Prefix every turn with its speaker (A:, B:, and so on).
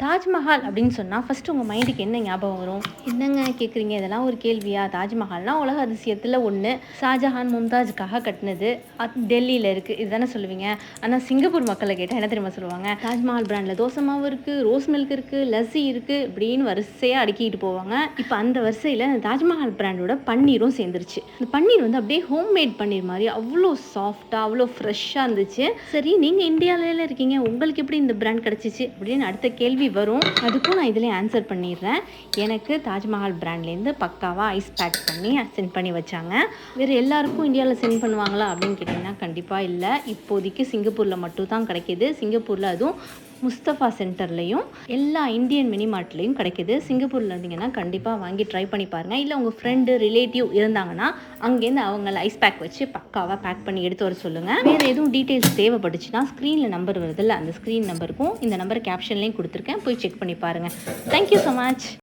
A: தாஜ்மஹால் அப்படின்னு சொன்னால் ஃபஸ்ட்டு உங்கள் மைண்டுக்கு என்ன ஞாபகம் வரும்? என்னங்க கேட்குறீங்க, இதெல்லாம் ஒரு கேள்வியா? தாஜ்மஹால்னால் உலக அதிசயத்தில் ஒன்று. ஷாஜஹான் மும்தாஜுக்காக கட்டினது. டெல்லியில் இருக்குது, இதுதானே சொல்லுவீங்க. ஆனால் சிங்கப்பூர் மக்களை கேட்டால் என்ன தெரியுமா சொல்லுவாங்க? தாஜ்மஹால் பிராண்டில் தோசை மாவு இருக்குது, ரோஸ் மில்க் இருக்குது, லஸ்ஸி இருக்குது, இப்படின்னு வரிசையாக அடுக்கிட்டு போவாங்க. இப்போ அந்த வரிசையில் தாஜ்மஹால் பிராண்டோட பன்னீரும் சேர்ந்துருச்சு. இந்த பன்னீர் வந்து அப்படியே ஹோம்மேட் பன்னீர் மாதிரி அவ்வளோ சாஃப்டாக அவ்வளோ ஃப்ரெஷ்ஷாக இருந்துச்சு. சரி, நீங்கள் இந்தியாவில இருக்கீங்க, உங்களுக்கு எப்படி இந்த பிராண்ட் கிடச்சிச்சு அப்படின்னு அடுத்த கேள்வி வரும். அதுக்கும் நான் இதில் ஆன்சர் பண்ணிடுறேன். எனக்கு தாஜ்மஹால் பிராண்ட்லேருந்து பக்காவாக ஐஸ் பேக் பண்ணி சென்ட் பண்ணி வச்சாங்க. வேறு எல்லாருக்கும் இந்தியாவில் சென்ட் பண்ணுவாங்களா அப்படின்னு கேட்டிங்கன்னா கண்டிப்பாக இல்லை. இப்போதைக்கு சிங்கப்பூரில் மட்டும் தான் கிடைக்கிது. சிங்கப்பூரில் அதுவும் முஸ்தஃபா சென்டர்லேயும் எல்லா இந்தியன் மினி மார்ட்லேயும் கிடைக்கிது. சிங்கப்பூரில் இருந்தீங்கன்னா கண்டிப்பாக வாங்கி ட்ரை பண்ணி பாருங்கள். இல்லை உங்கள் ஃப்ரெண்டு ரிலேட்டிவ் இருந்தாங்கன்னா அங்கேருந்து அவங்கள ஐஸ் பேக் வச்சு பக்காவாக பேக் பண்ணி எடுத்து வர சொல்லுங்கள். வேறு எதுவும் டீட்டெயில்ஸ் தேவைப்பட்டுச்சுன்னா ஸ்க்ரீனில் நம்பர் வருதில்ல, அந்த ஸ்க்ரீன் நம்பருக்கும் இந்த நம்பர் கேப்ஷன்லேயும் கொடுத்துருக்கேன், போய் செக் பண்ணி பாருங்கள். Thank you so much.